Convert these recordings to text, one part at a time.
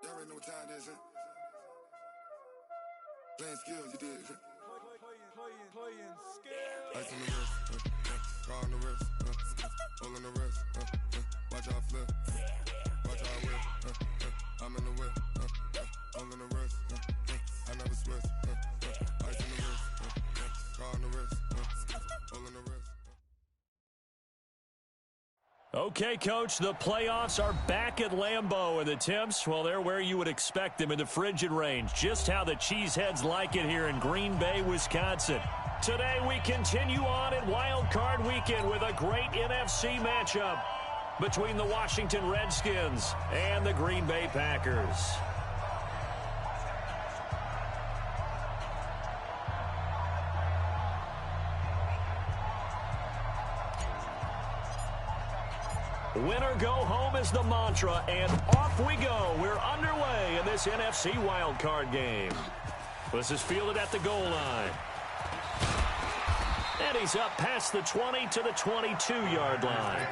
You already know what time it is, huh? Playing skills, you did. Playing skills. Ice on the wrist, car on the wrist, hole on the wrist, watch how I flip, watch how I whip, I'm in the whip, hole on the wrist, I never switch, ice on the wrist, car on the wrist, hole on the wrist. Okay, Coach, the playoffs are back at Lambeau, and the temps, well, they're where you would expect them in the frigid range. Just how the Cheeseheads like it here in Green Bay, Wisconsin. Today we continue on in Wild Card Weekend with a great NFC matchup between the Washington Redskins and the Green Bay Packers. Winner go home is the mantra, and off we go. We're underway in this NFC wildcard game. This is fielded at the goal line. And he's up past the 20 to the 22-yard line.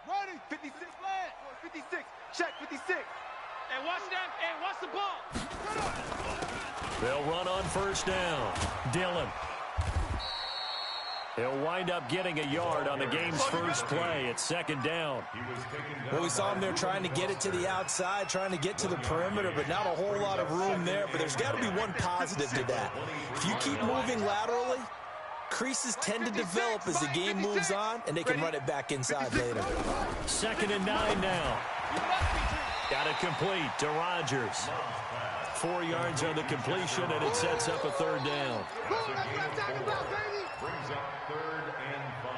Ready? 56 land. 56. Check 56. And watch that. And watch the ball. They'll run on first down. Dillon. He'll wind up getting a yard on the game's first play. It's second down. Well, we saw him there trying to get it to the outside, trying to get to the perimeter, but not a whole lot of room there. But there's got to be one positive to that. If you keep moving laterally, creases tend to develop as the game moves on, and they can run it back inside later. 2nd and 9 now. Got it complete to Rodgers. 4 yards on the completion, and it sets up a third down. Brings up 3rd and 5.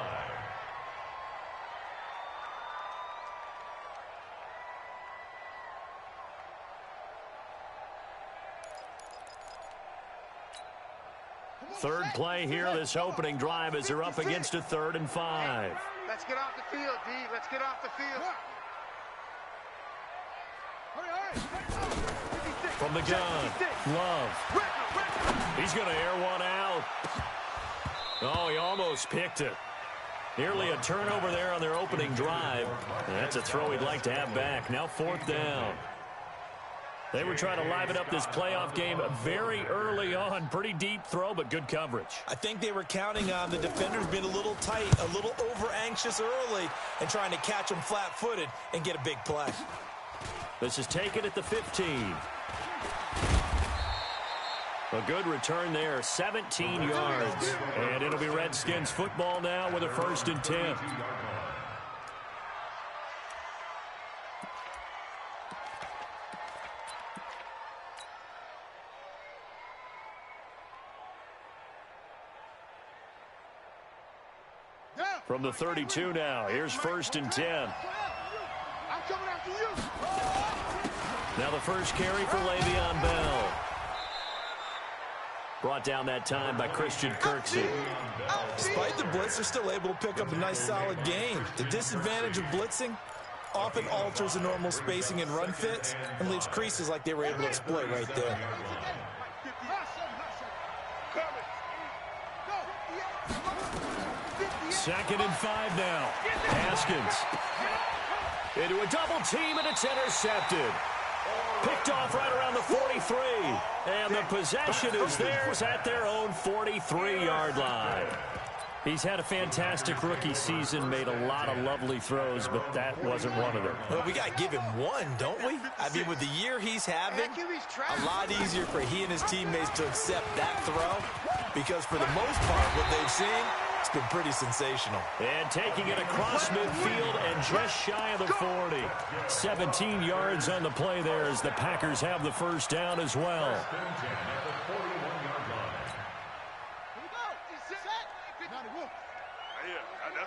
Third play here, this opening drive, as they're up against a 3rd and 5. Let's get off the field, D. Let's get off the field. From the gun, Love. He's going to air one out. Oh, he almost picked it. Nearly a turnover there on their opening drive. That's a throw he'd like to have back. Now 4th down. They were trying to liven up this playoff game very early on. Pretty deep throw, but good coverage. I think they were counting on the defenders being a little tight, a little over-anxious early, and trying to catch them flat-footed and get a big play. This is taken at the 15. A good return there, 17 yards. And it'll be Redskins football now with a 1st and 10. From the 32 now, here's 1st and 10. I'm coming after you. Now the first carry for Le'Veon Bell. Brought down that time by Christian Kirksey. Despite the blitz, they're still able to pick up a nice solid gain. The disadvantage of blitzing often alters the normal spacing and run fits and leaves creases like they were able to exploit right there. Second and 5 now. Haskins. Into a double team, and it's intercepted. Picked off right around the 43. And the possession is theirs at their own 43-yard line. He's had a fantastic rookie season, made a lot of lovely throws, but that wasn't one of them. Well, we got to give him one, don't we? I mean, with the year he's having, a lot easier for he and his teammates to accept that throw, because for the most part, what they've seen, it's been pretty sensational. And taking it across midfield and just shy of the 40. 17 yards on the play there as the Packers have the first down as well.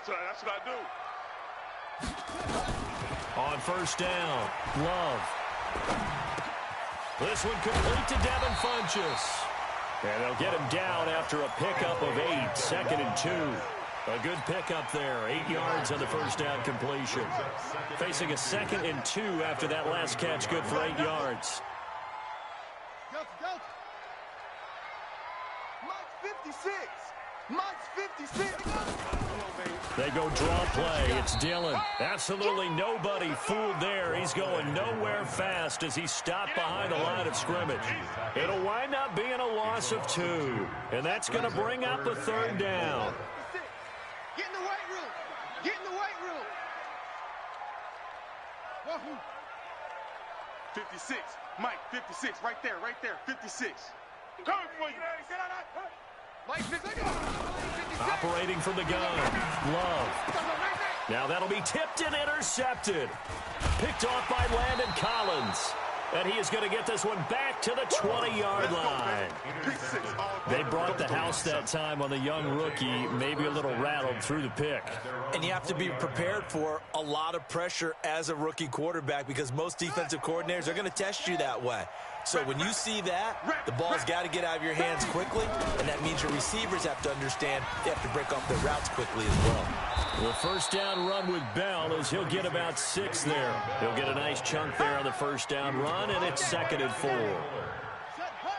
That's what I do. On first down, Love. This one complete to Devin Funchess. And they'll get him down after a pickup of 8, 2nd and 2. A good pickup there. 8 yards on the first down completion. Facing a 2nd and 2 after that last catch. Good for 8 yards. Mike's 56. Mike's 56. They go draw play. It's Dillon. Absolutely nobody fooled there. He's going nowhere fast as he stopped behind the line of scrimmage. It'll wind up being a loss of 2. And that's going to bring up a 3rd down. Get in the weight room. Get in the weight room. Wahoo. 56. Mike, 56. Right there, 56. Coming for you. Mike, 56. Operating from the gun. Love. Now that'll be tipped and intercepted. Picked off by Landon Collins. And he is going to get this one back to the 20-yard line. They brought the house that time on the young rookie, maybe a little rattled through the pick. And you have to be prepared for a lot of pressure as a rookie quarterback because most defensive coordinators are going to test you that way. So when you see that, the ball's got to get out of your hands quickly, and that means your receivers have to understand they have to break off their routes quickly as well. The first down run with Bell is he'll get about 6 there. He'll get a nice chunk there on the first down run, and it's 2nd and 4.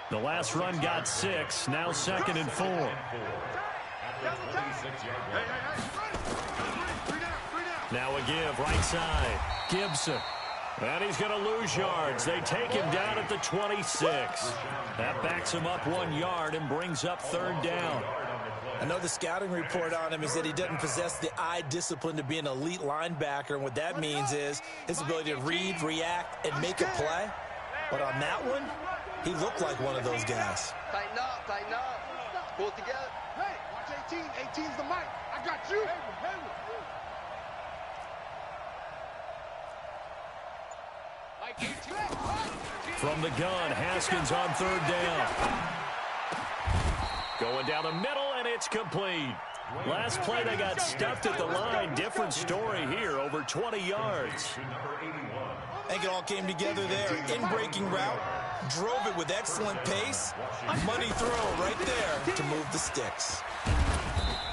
The last run got 6, now 2nd and 4. Now a give, right side. Gibson. And he's going to lose yards. They take him down at the 26. That backs him up 1 yard and brings up 3rd down. I know the scouting report on him is that he doesn't possess the eye discipline to be an elite linebacker, and what that means is his ability to read, react, and make a play. But on that one, he looked like one of those guys. Tighten up, tighten up. Pull it together. Hey, watch 18. 18's the mic. I got you. From the gun, Haskins on 3rd down. Going down the middle, and it's complete. Last play, they got stuffed at the line. Different story here, over 20 yards. I think it all came together there. In-breaking route, drove it with excellent pace. Money throw right there to move the sticks.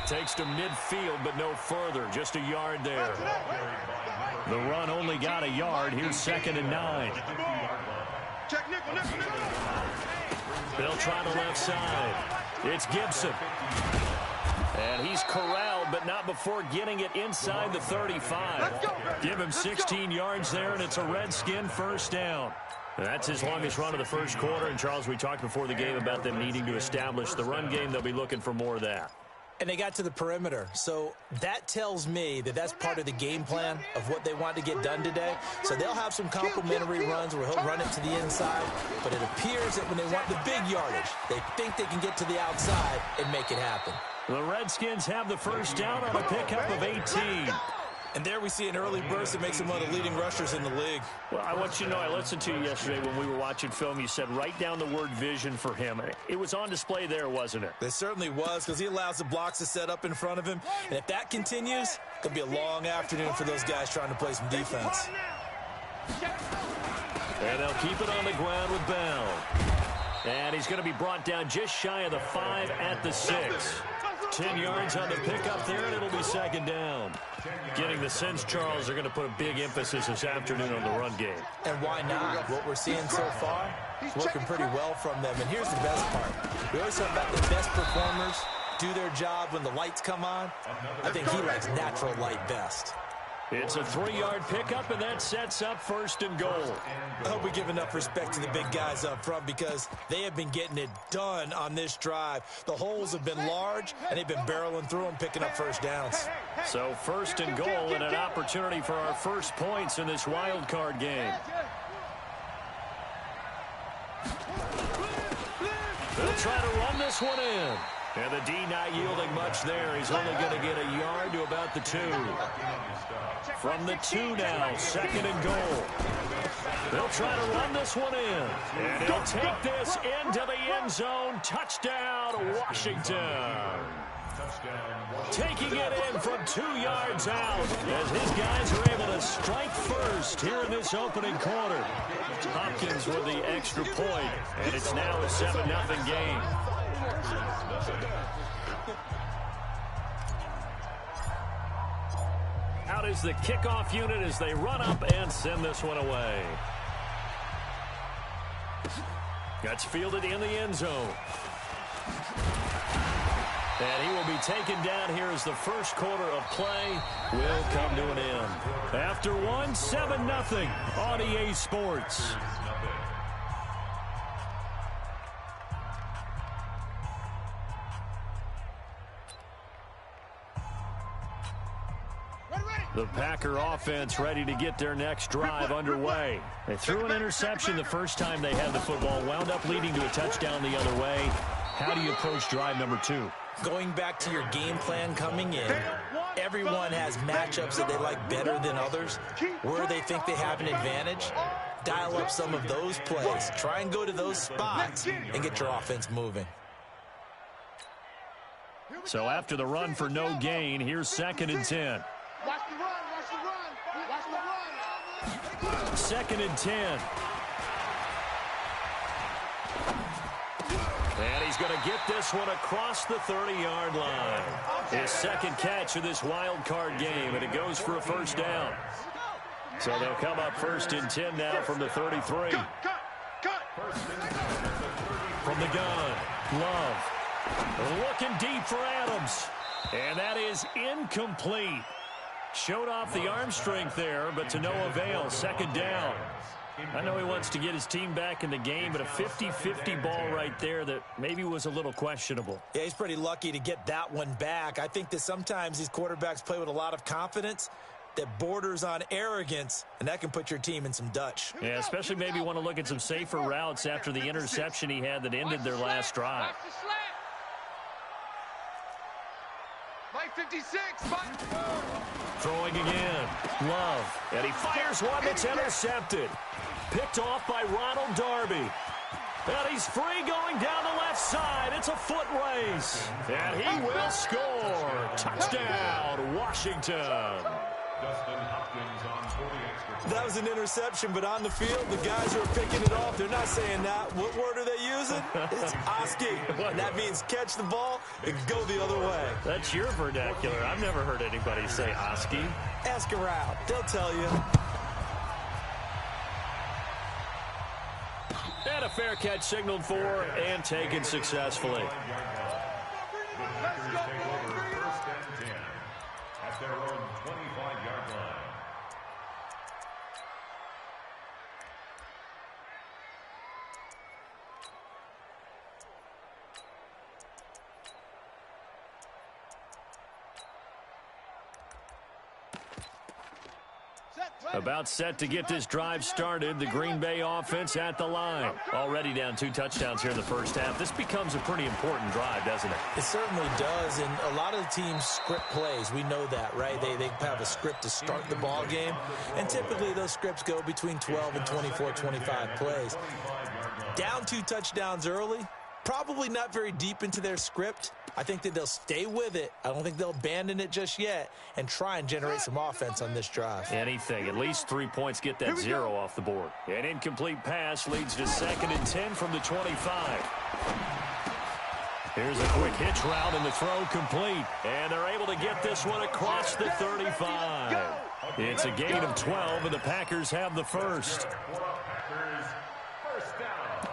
Takes to midfield, but no further. Just a yard there. The run only got a yard. Here's 2nd and 9. They'll try the left side. It's Gibson. And he's corralled, but not before getting it inside the 35. Give him 16 yards there, and it's a Redskin first down. That's his longest run of the first quarter. And, Charles, we talked before the game about them needing to establish the run game. They'll be looking for more of that. And they got to the perimeter. So that tells me that that's part of the game plan of what they want to get done today. So they'll have some complimentary runs where he'll run it to the inside. But it appears that when they want the big yardage, they think they can get to the outside and make it happen. The Redskins have the first down on a pickup of 18. And there we see an early burst that makes him one of the leading rushers in the league. Well, I want you to know, I listened to you yesterday when we were watching film. You said write down the word vision for him. It was on display there, wasn't it? It certainly was, because he allows the blocks to set up in front of him. And if that continues, it'll be a long afternoon for those guys trying to play some defense. And they'll keep it on the ground with Bell. And he's going to be brought down just shy of the 5 at the 6. 10 yards on the pickup there, and it'll be 2nd down. Getting the sense, Charles, they're going to put a big emphasis this afternoon on the run game. And why not? What we're seeing so far is working pretty well from them. And here's the best part. We always talk about the best performers do their job when the lights come on. I think he likes natural light best. It's a 3-yard pickup, and that sets up 1st and goal. I hope we give enough respect to the big guys up front because they have been getting it done on this drive. The holes have been large, and they've been barreling through them, picking up first downs. So 1st and goal and an opportunity for our first points in this wild card game. They'll try to run this one in. And the D not yielding much there. He's only going to get a yard to about the 2. From the 2 now, 2nd and goal. They'll try to run this one in. And he'll take this into the end zone. Touchdown, Washington. Taking it in from 2 yards out as his guys are able to strike first here in this opening quarter. Hopkins with the extra point, and it's now a 7-0 game. out is the kickoff unit as they run up and send this one away. That's fielded in the end zone. And he will be taken down here as the first quarter of play will come to an end. After one, 7-0 on EA Sports. The Packer offense ready to get their next drive underway. They threw an interception the first time they had the football, wound up leading to a touchdown the other way. How do you approach drive number 2? Going back to your game plan coming in, everyone has matchups that they like better than others, where they think they have an advantage. Dial up some of those plays. Try and go to those spots and get your offense moving. So after the run for no gain, here's 2nd and 10. Watch the run, watch the run, watch the run. 2nd and 10. And he's going to get this one across the 30-yard line. His second catch of this wild card game, and it goes for a first down. So they'll come up 1st and 10 now from the 33. Cut. From the gun, Love. Looking deep for Adams. And that is incomplete. Showed off the arm strength there, but to no avail. 2nd down. I know he wants to get his team back in the game, but a 50-50 ball right there that maybe was a little questionable. Yeah, he's pretty lucky to get that one back. I think that sometimes these quarterbacks play with a lot of confidence that borders on arrogance, and that can put your team in some Dutch. Yeah, especially maybe want to look at some safer routes after the interception he had that ended their last drive. Watch the slant. Mike 56. Throwing again. Love. And he fires one that's intercepted. Picked off by Ronald Darby. And he's free going down the left side. It's a foot race. And he will score. Touchdown, Washington. That was an interception, but on the field, the guys who are picking it off, they're not saying that. What word are they using? It's Oski. And that means catch the ball and go the other way. That's your vernacular. I've never heard anybody say Oski. Ask around. They'll tell you. And a fair catch signaled for and taken successfully. At their own 25-yard line. About set to get this drive started. The Green Bay offense at the line. Already down 2 touchdowns here in the first half. This becomes a pretty important drive, doesn't it? It certainly does, and a lot of the teams script plays. We know that, right? They have a script to start the ball game, and typically those scripts go between 12 and 24, 25 plays. Down 2 touchdowns early, probably not very deep into their script. I think that they'll stay with it. I don't think they'll abandon it just yet and try and generate some offense on this drive. Anything. At least 3 points get that 0 off the board. An incomplete pass leads to 2nd and 10 from the 25. Here's a quick hitch route and the throw complete. And they're able to get this one across the 35. It's a gain of 12, and the Packers have the first. First down.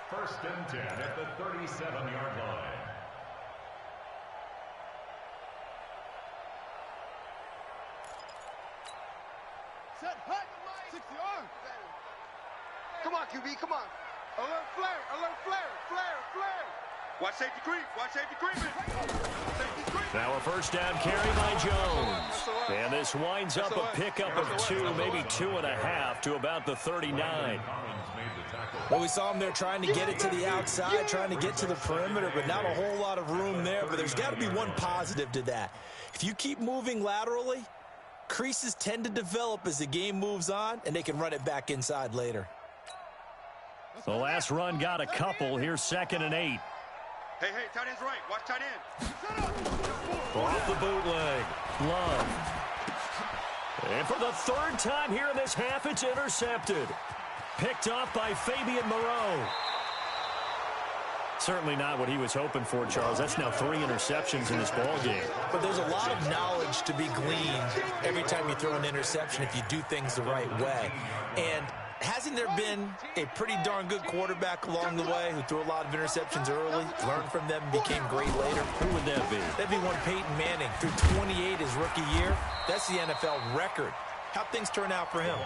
1st and 10 at the 37-yard line. Come on, QB, come on. Alert flare. Watch safety creep, Now a first down carry by Jones. And this winds up a pickup of 2, maybe 2.5 to about the 39. Well, we saw him there trying to get it to the outside, trying to get to the perimeter, but not a whole lot of room there. But there's got to be one positive to that. If you keep moving laterally, creases tend to develop as the game moves on, and they can run it back inside later. The last run got a couple. Here's 2nd and 8. Hey, tight end's right. Watch tight end. Off the bootleg. Love. And for the 3rd time here in this half, it's intercepted. Picked off by Fabian Moreau. Certainly not what he was hoping for, Charles. That's now 3 interceptions in this ball game. But there's a lot of knowledge to be gleaned every time you throw an interception if you do things the right way. And hasn't there been a pretty darn good quarterback along the way who threw a lot of interceptions early, learned from them, and became great later? Who would that be? That'd be one Peyton Manning. Threw 28 his rookie year. That's the NFL record. How'd things turn out for him?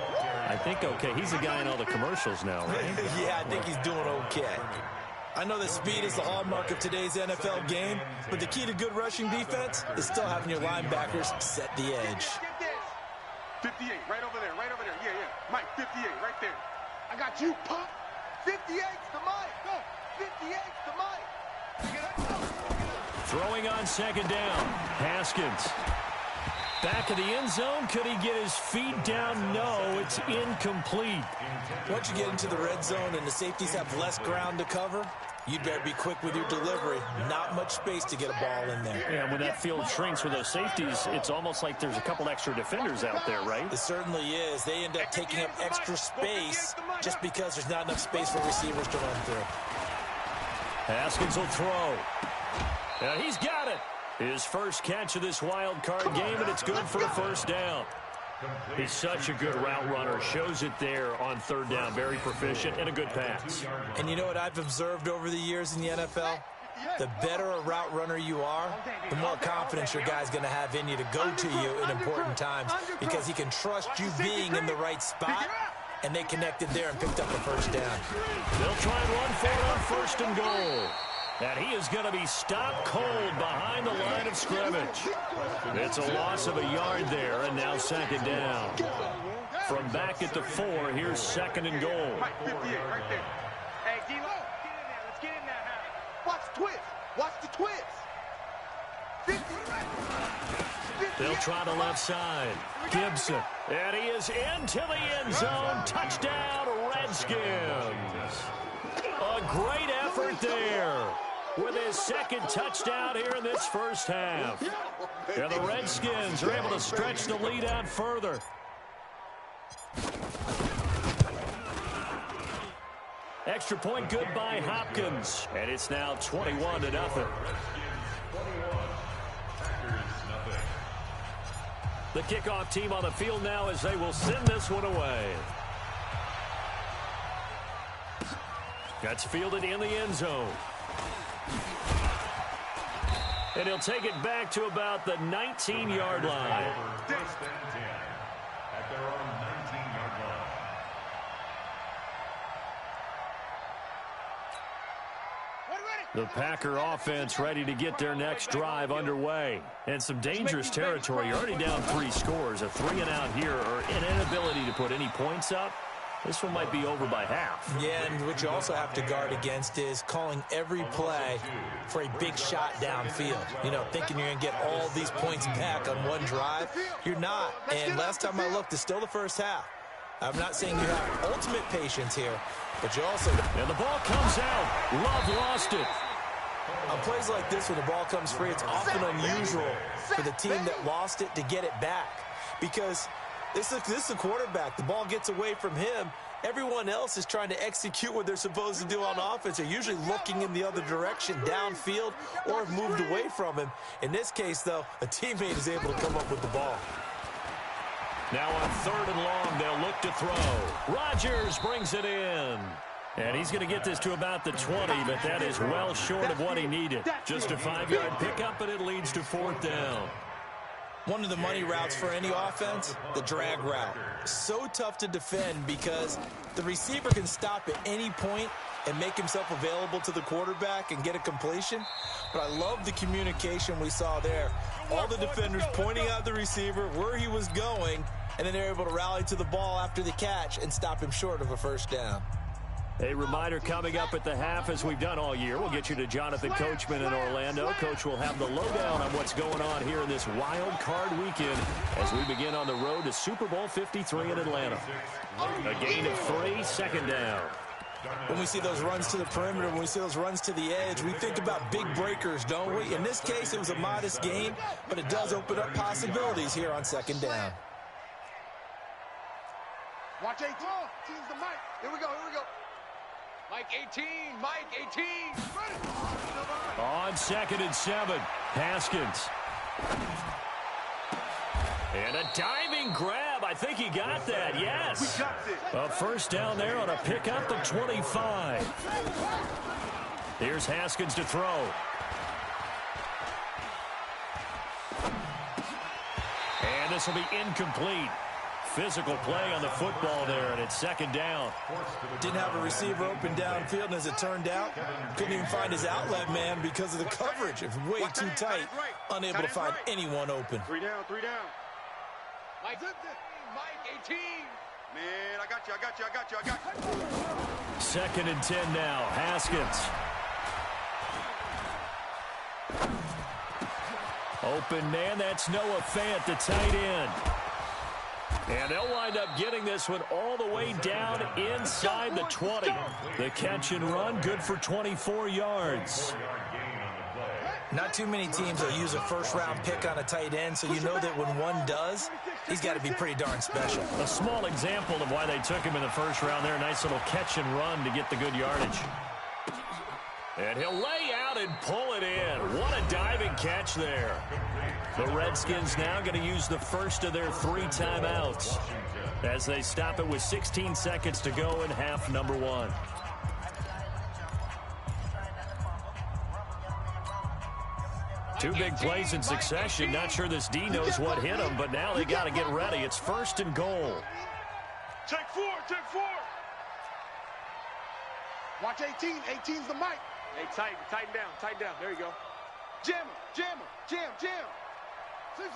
I think okay. He's the guy in all the commercials now, right? Yeah, I think he's doing okay. I know that speed is the hallmark of today's NFL game, but the key to good rushing defense is still having your linebackers set the edge. 58, right over there, right over there. Yeah, yeah. Mike, 58, right there. I got you, punk. 58's the Mike. Go. 58's the Mike. Throwing on second down. Haskins. Back of the end zone. Could he get his feet down? No, it's incomplete. Once you get into the red zone and the safeties have less ground to cover, you'd better be quick with your delivery. Not much space to get a ball in there. Yeah, when that field shrinks with those safeties, it's almost like there's a couple extra defenders out there, right? It certainly is. They end up taking up extra space just because there's not enough space for receivers to run through. Haskins will throw. Yeah, he's got it. His first catch of this wild card game, and it's good for a first down. He's such a good route runner. Shows it there on third down. Very proficient and a good pass. And you know what I've observed over the years in the NFL? The better a route runner you are, the more confidence your guy's going to have in you to go to you in important times because he can trust you being in the right spot, and they connected there and picked up a first down. They'll try and run for it on first and goal. And he is going to be stopped cold behind the line of scrimmage. It's a loss of a yard there, and now second down. From back at the 4, here's second and goal. Mike, 58, right there. Hey, D-Lo, get in there. Let's get in there now. Watch the twist. Watch the twist. 50. They'll try the left side. Gibson. And he is into the end zone. Touchdown, Redskins. A great effort there with his second touchdown here in this first half. And the Redskins are able to stretch the lead out further. Extra point good by Hopkins. And it's now 21-0. The kickoff team on the field now as they will send this one away. That's fielded in the end zone. And he'll take it back to about the 19-yard line. First and 10 at their own 19-yard line. The Packer offense ready to get their next drive underway. And some dangerous territory. You're already down 3 scores. A 3-and-out here or an inability to put any points up. This one might be over by half. Yeah, and what you also have to guard against is calling every play for a big shot downfield. You know, thinking you're going to get all these points back on one drive. You're not. And last time I looked, it's still the first half. I'm not saying you have ultimate patience here, but you also... And the ball comes out. Love lost it. On plays like this, when the ball comes free, it's often unusual for the team that lost it to get it back. Because... This is a quarterback. The ball gets away from him. Everyone else is trying to execute what they're supposed to do on offense. They're usually looking in the other direction, downfield, or have moved away from him. In this case, though, a teammate is able to come up with the ball. Now on third and long, they'll look to throw. Rodgers brings it in. And he's going to get this to about the 20, but that is well short of what he needed. Just a 5-yard pickup, and it leads to fourth down. One of the money routes for any offense, the drag route. So tough to defend because the receiver can stop at any point and make himself available to the quarterback and get a completion. But I love the communication we saw there. All the defenders pointing out the receiver, where he was going, and then they're able to rally to the ball after the catch and stop him short of a first down. A reminder coming up at the half, as we've done all year. We'll get you to Jonathan Coachman in Orlando. Coach will have the lowdown on what's going on here in this wild card weekend as we begin on the road to Super Bowl 53 in Atlanta. A gain of 3, second down. When we see those runs to the perimeter, when we see those runs to the edge, we think about big breakers, don't we? In this case, it was a modest gain, but it does open up possibilities here on second down. Watch 18. Teams the mic. Here we go. Here we go. Mike 18, Mike 18. On 2nd and 7, Haskins. And a diving grab. I think he got that, yes. We got this. A first down there on a pickup of 25. Here's Haskins to throw. And this will be incomplete. Physical play on the football there, and it's 2nd down. Didn't have a receiver open downfield, and as it turned out, couldn't even find his outlet man because of the coverage. It was way too tight, unable to find anyone open. 3 down, 3 down. Mike 18. Man, I got you, I got you, I got you, I got you. 2nd and 10 now, Haskins. Open man, that's Noah Fant, the tight end. And they'll wind up getting this one all the way down inside the 20. The catch and run, good for 24 yards. Not too many teams will use a first-round pick on a tight end, so you know that when one does, he's got to be pretty darn special. A small example of why they took him in the first round there. Nice little catch and run to get the good yardage. And he'll lay out and pull it in. What a diving catch there. The Redskins now going to use the first of their 3 timeouts as they stop it with 16 seconds to go in half number 1. Two big plays in succession. Not sure this D knows what hit him, but now they got to get ready. It's 1st and goal. Take 4, take 4. Watch 18. 18's the mic. Hey, tighten down. There you go. Jam him, jam. Six.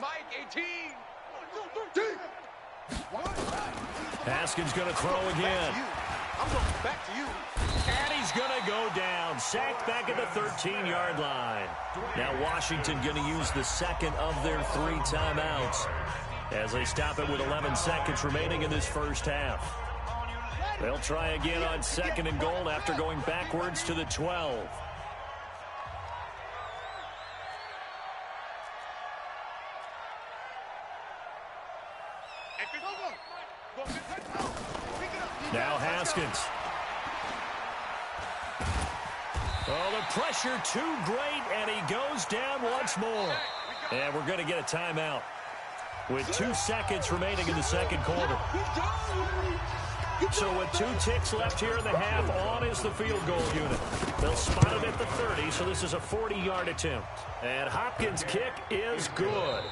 Mike 18. 1, 2, 3. Haskins going to throw again. I'm going back to you. And he's going to go down. Sacked back at the 13-yard line. Now Washington going to use the second of their 3 timeouts as they stop it with 11 seconds remaining in this first half. They'll try again on 2nd and goal after going backwards to the 12. Now Haskins. Oh, the pressure too great, and he goes down once more. And we're going to get a timeout with 2 seconds remaining in the second quarter. So with 2 ticks left here in the half, on is the field goal unit. They'll spot it at the 30, so this is a 40-yard attempt. And Hopkins' kick is good.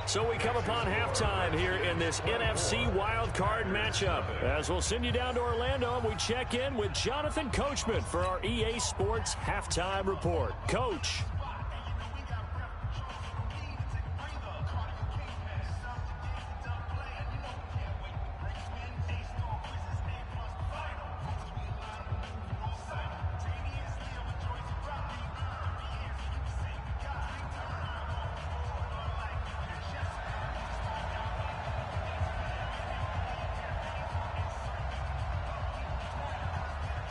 So we come upon halftime here in this NFC wildcard matchup. As we'll send you down to Orlando, and we check in with Jonathan Coachman for our EA Sports Halftime Report. Coach.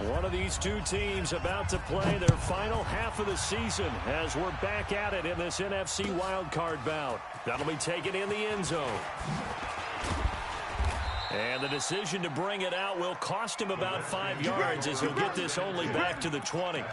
One of these 2 teams about to play their final half of the season as we're back at it in this NFC wildcard bout. That'll be taken in the end zone. And the decision to bring it out will cost him about 5 yards as he'll get this only back to the 20.